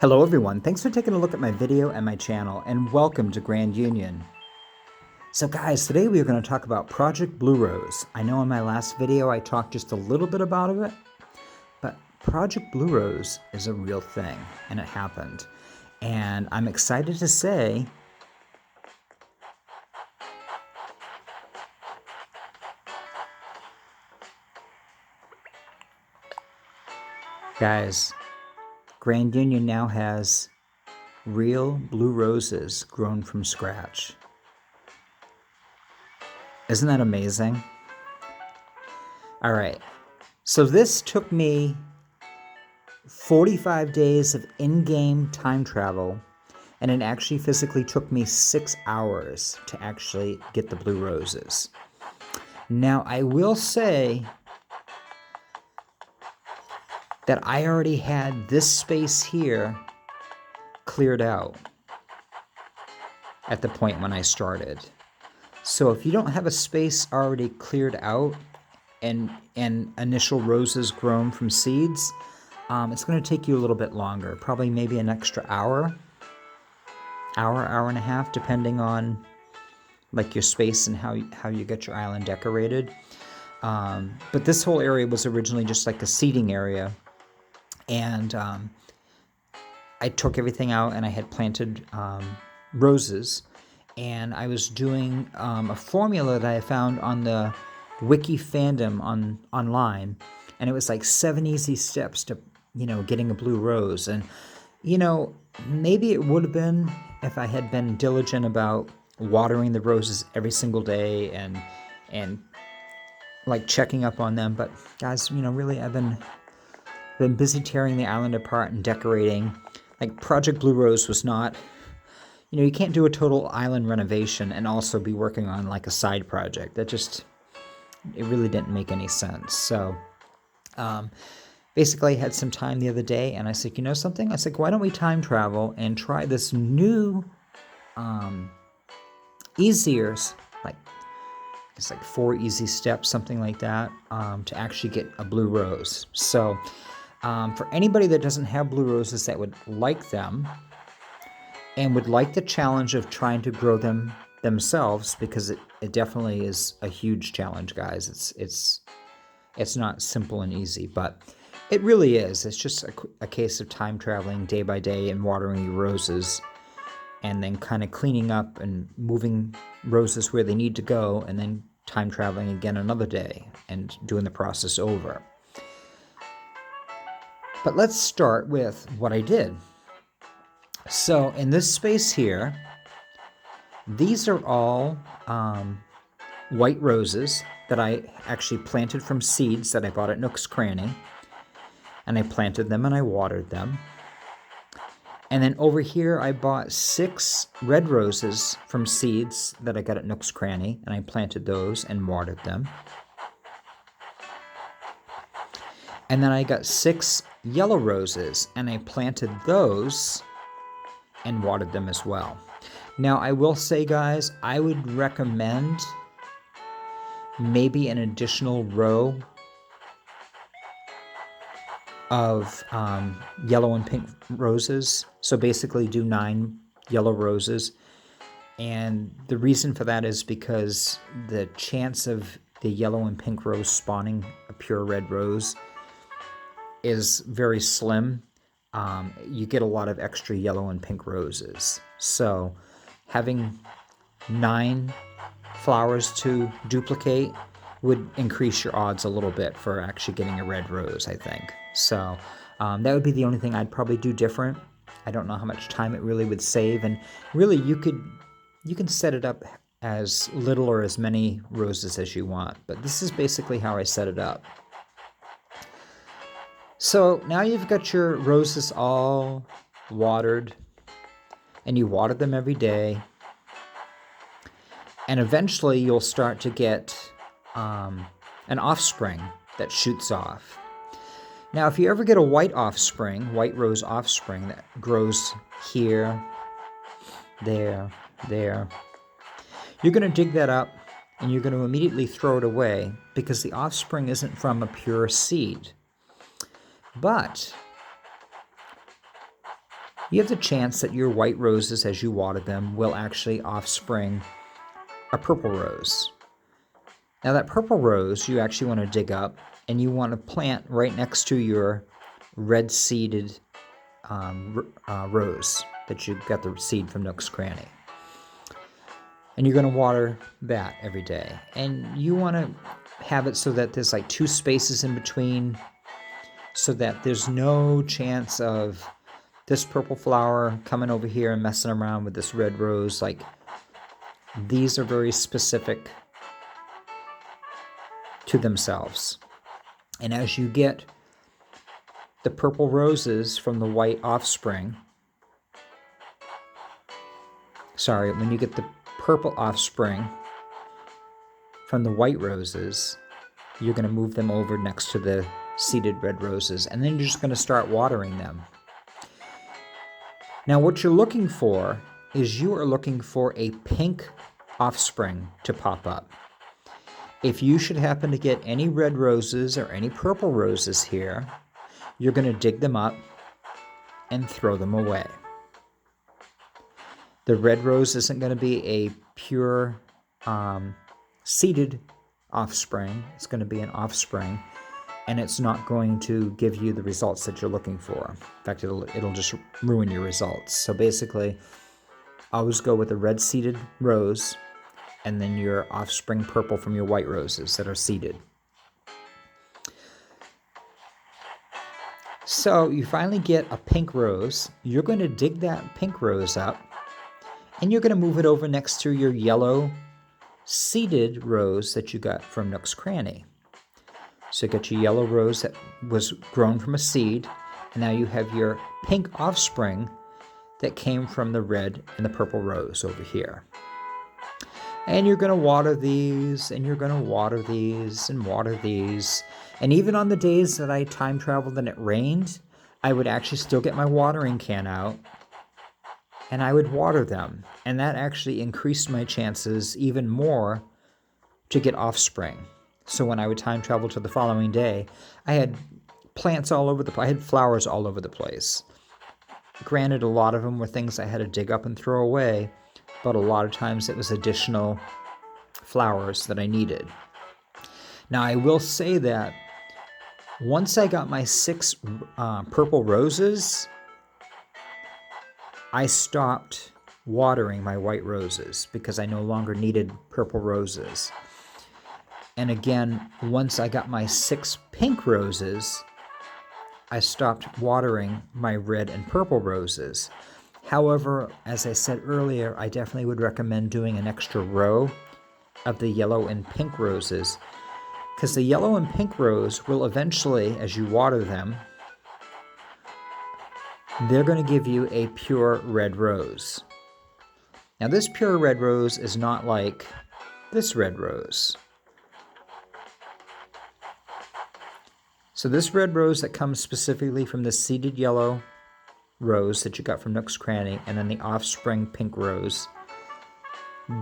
Hello everyone, thanks for taking a look at my video and my channel, and welcome to Grand Union. So guys, today we are going to talk about Project Blue Rose. I know in my last video I talked just a little bit about it, but Project Blue Rose is a real thing, and it happened. And I'm excited to say guys, Grand Union now has real blue roses grown from scratch. Isn't that amazing? All right, so this took me 45 days of in-game time travel, and it actually physically took me 6 hours to actually get the blue roses. Now, I will say that I already had this space here cleared out at the point when I started. So if you don't have a space already cleared out and initial roses grown from seeds, it's going to take you a little bit longer, probably maybe an extra hour and a half, depending on like your space and how you get your island decorated. But this whole area was originally just like a seating area, and I took everything out and I had planted roses, and I was doing a formula that I found on the Wiki fandom online, and it was like 7 easy steps to, getting a blue rose. And, maybe it would have been if I had been diligent about watering the roses every single day and like checking up on them. But guys, really I've been busy tearing the island apart and decorating. Like Project Blue Rose was not, you can't do a total island renovation and also be working on like a side project. It really didn't make any sense. So basically I had some time the other day and I said, you know something? I said, why don't we time travel and try this new easier, like it's like 4 easy steps, something like that, to actually get a blue rose. So for anybody that doesn't have blue roses that would like them and would like the challenge of trying to grow them themselves, because it definitely is a huge challenge, guys. It's not simple and easy, but it really is. It's just a case of time traveling day by day and watering your roses, and then kind of cleaning up and moving roses where they need to go, and then time traveling again another day and doing the process over. But let's start with what I did. So in this space here, these are all white roses that I actually planted from seeds that I bought at Nook's Cranny. And I planted them and I watered them. And then over here I bought 6 red roses from seeds that I got at Nook's Cranny, and I planted those and watered them. And then I got 6 yellow roses and I planted those and watered them as well. Now I will say, guys, I would recommend maybe an additional row of yellow and pink roses. So basically do 9 yellow roses. And the reason for that is because the chance of the yellow and pink rose spawning a pure red rose is very slim. You get a lot of extra yellow and pink roses. So having 9 flowers to duplicate would increase your odds a little bit for actually getting a red rose, I think. So that would be the only thing I'd probably do different. I don't know how much time it really would save, and really you can set it up as little or as many roses as you want, but this is basically how I set it up. So now you've got your roses all watered, and you water them every day, and eventually you'll start to get an offspring that shoots off. Now if you ever get a white rose offspring that grows here, there, you're going to dig that up and you're going to immediately throw it away, because the offspring isn't from a pure seed. But you have the chance that your white roses, as you water them, will actually offspring a purple rose. Now that purple rose you actually want to dig up and you want to plant right next to your red seeded rose that you got the seed from Nook's Cranny. And you're going to water that every day. And you want to have it so that there's like 2 spaces in between, so that there's no chance of this purple flower coming over here and messing around with this red rose. Like, these are very specific to themselves. And as you get the purple roses from the white offspring, when you get the purple offspring from the white roses, you're going to move them over next to the seeded red roses, and then you're just going to start watering them. Now what you're looking for is you are looking for a pink offspring to pop up. If you should happen to get any red roses or any purple roses here, you're going to dig them up and throw them away. The red rose isn't going to be a pure seeded offspring. It's going to be an offspring, and it's not going to give you the results that you're looking for. In fact, it'll just ruin your results. So basically, always go with a red seeded rose and then your offspring purple from your white roses that are seeded. So you finally get a pink rose. You're going to dig that pink rose up, and you're going to move it over next to your yellow seeded rose that you got from Nook's Cranny. So you got your yellow rose that was grown from a seed, and now you have your pink offspring that came from the red and the purple rose over here. And you're going to water these, and you're going to water these, and water these. And even on the days that I time traveled and it rained, I would actually still get my watering can out, and I would water them. And that actually increased my chances even more to get offspring. So when I would time travel to the following day, I had plants all over the place. I had flowers all over the place. Granted, a lot of them were things I had to dig up and throw away, but a lot of times it was additional flowers that I needed. Now, I will say that once I got my 6 purple roses, I stopped watering my white roses because I no longer needed purple roses. And again, once I got my 6 pink roses, I stopped watering my red and purple roses. However, as I said earlier, I definitely would recommend doing an extra row of the yellow and pink roses, because the yellow and pink rose will eventually, as you water them, they're going to give you a pure red rose. Now, this pure red rose is not like this red rose. So this red rose that comes specifically from the seeded yellow rose that you got from Nook's Cranny, and then the offspring pink rose,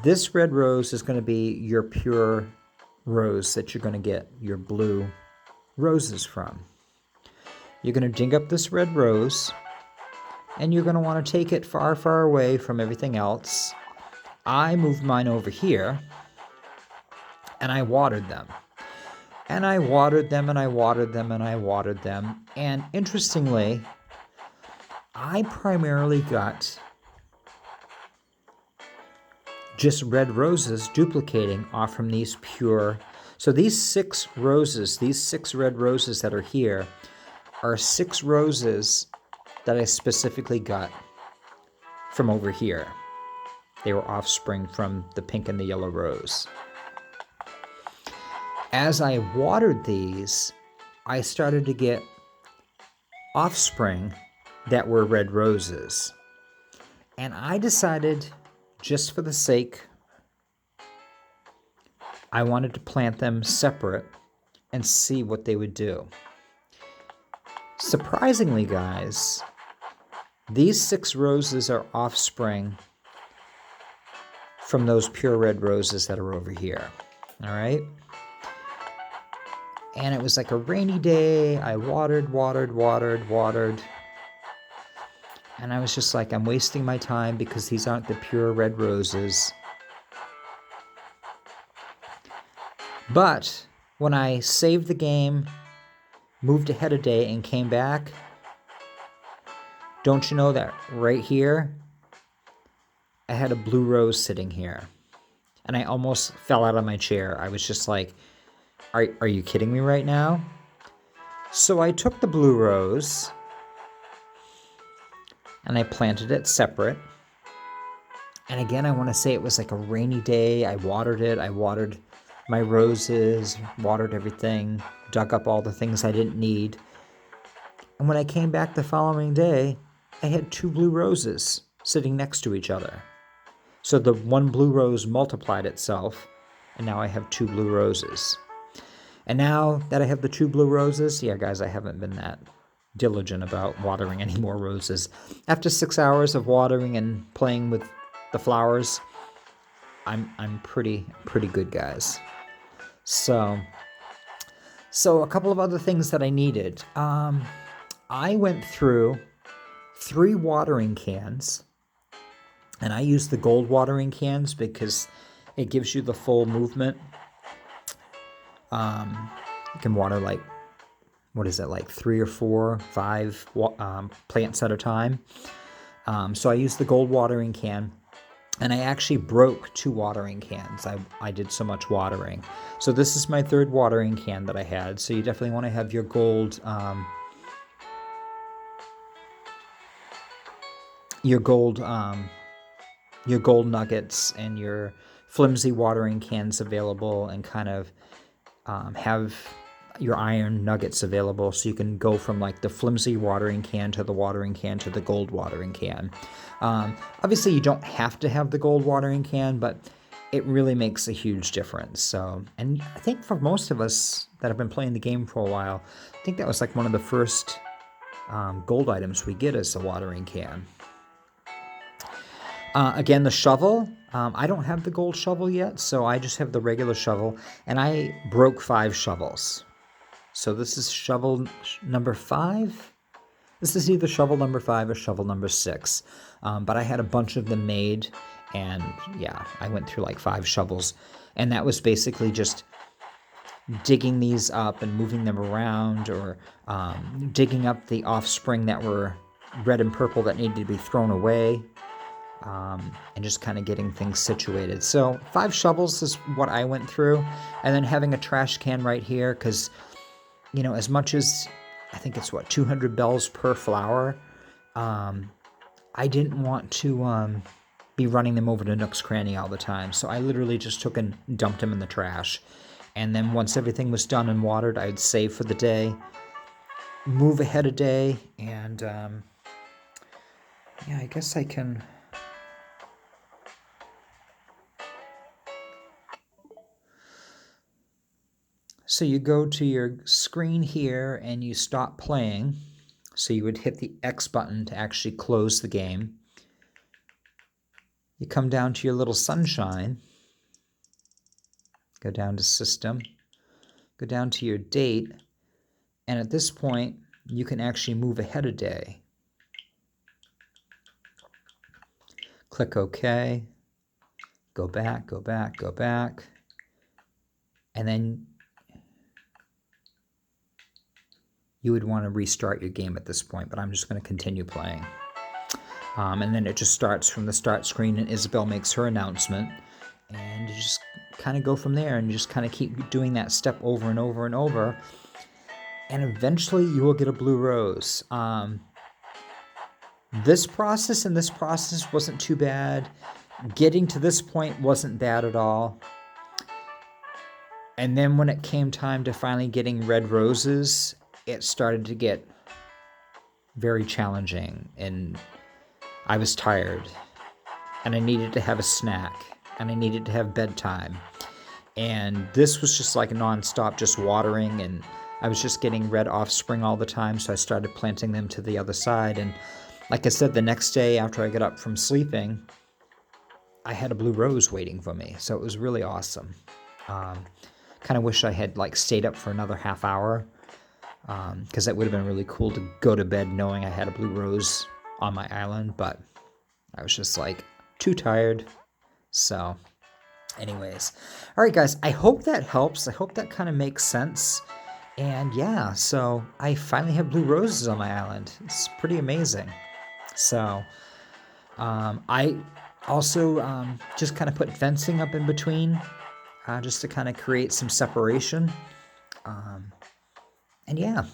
this red rose is going to be your pure rose that you're going to get your blue roses from. You're going to dig up this red rose, and you're going to want to take it far, far away from everything else. I moved mine over here, and I watered them. And I watered them, and I watered them, and I watered them. And interestingly, I primarily got just red roses duplicating off from these pure. So these 6 roses, these 6 red roses that are here, are 6 roses that I specifically got from over here. They were offspring from the pink and the yellow rose. As I watered these, I started to get offspring that were red roses. And I decided, just for the sake, I wanted to plant them separate and see what they would do. Surprisingly, guys, these 6 roses are offspring from those pure red roses that are over here. All right? And it was like a rainy day. I watered. And I was just like, I'm wasting my time because these aren't the pure red roses. But when I saved the game, moved ahead a day, and came back, don't you know that right here, I had a blue rose sitting here. And I almost fell out of my chair. I was just like, are you kidding me right now? So I took the blue rose and I planted it separate. And again, I want to say it was like a rainy day. I watered it. I watered my roses, watered everything, dug up all the things I didn't need. And when I came back the following day, I had 2 blue roses sitting next to each other. So the one blue rose multiplied itself, and now I have 2 blue roses. And now that I have the 2 blue roses, yeah, guys, I haven't been that diligent about watering any more roses. After 6 hours of watering and playing with the flowers, I'm pretty good, guys. So a couple of other things that I needed. I went through 3 watering cans, and I use the gold watering cans because it gives you the full movement. You can water like, what is it, like 3 or 4, 5 plants at a time. So I used the gold watering can, and I actually broke 2 watering cans. I did so much watering. So this is my 3rd watering can that I had. So you definitely want to have your gold nuggets and your flimsy watering cans available, and kind of have your iron nuggets available, so you can go from like the flimsy watering can to the watering can to the gold watering can. Obviously you don't have to have the gold watering can, but it really makes a huge difference. So, and I think for most of us that have been playing the game for a while, I think that was like one of the first gold items we get as a watering can. Again, the shovel, I don't have the gold shovel yet, so I just have the regular shovel, and I broke 5 shovels. So this is shovel number 5. This is either shovel number 5 or shovel number 6. But I had a bunch of them made, and yeah, I went through like 5 shovels. And that was basically just digging these up and moving them around, or digging up the offspring that were red and purple that needed to be thrown away. And just kind of getting things situated. So 5 shovels is what I went through. And then having a trash can right here, because, you know, as much as, I think it's 200 bells per flower, I didn't want to be running them over to Nook's Cranny all the time. So I literally just took and dumped them in the trash. And then once everything was done and watered, I'd save for the day, move ahead a day, and yeah, I guess I can... So you go to your screen here and you stop playing. So you would hit the X button to actually close the game. You come down to your little sunshine. Go down to System. Go down to your date. And at this point, you can actually move ahead a day. Click OK. Go back, go back, go back. And then you would want to restart your game at this point, but I'm just going to continue playing. And then it just starts from the start screen, and Isabelle makes her announcement, and you just kind of go from there, and you just kind of keep doing that step over and over and over, and eventually you will get a blue rose. This process and this process wasn't too bad. Getting to this point wasn't bad at all. And then when it came time to finally getting red roses, it started to get very challenging, and I was tired, and I needed to have a snack, and I needed to have bedtime, and this was just like nonstop, just watering, and I was just getting red offspring all the time, so I started planting them to the other side. And like I said, the next day after I got up from sleeping, I had a blue rose waiting for me, so it was really awesome. Kind of wish I had like stayed up for another half hour, because that would have been really cool to go to bed knowing I had a blue rose on my island, but I was just like too tired. So anyways, all right, guys, I hope that helps. I hope that kind of makes sense. And yeah, so I finally have blue roses on my island. It's pretty amazing. So I also just kind of put fencing up in between just to kind of create some separation. And yeah,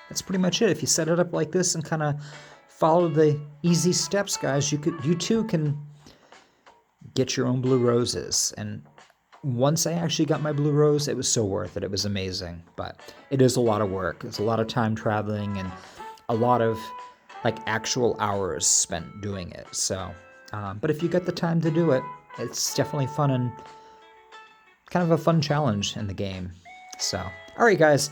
that's pretty much it. If you set it up like this and kind of follow the easy steps, guys, you too can get your own blue roses. And once I actually got my blue rose, it was so worth it. It was amazing, but it is a lot of work. It's a lot of time traveling and a lot of like actual hours spent doing it. So, but if you get the time to do it, it's definitely fun and kind of a fun challenge in the game. So, all right, guys,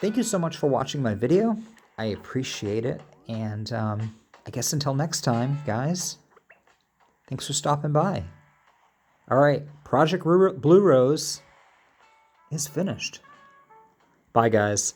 thank you so much for watching my video. I appreciate it. And I guess until next time, guys, thanks for stopping by. All right, Project Blue Rose is finished. Bye, guys.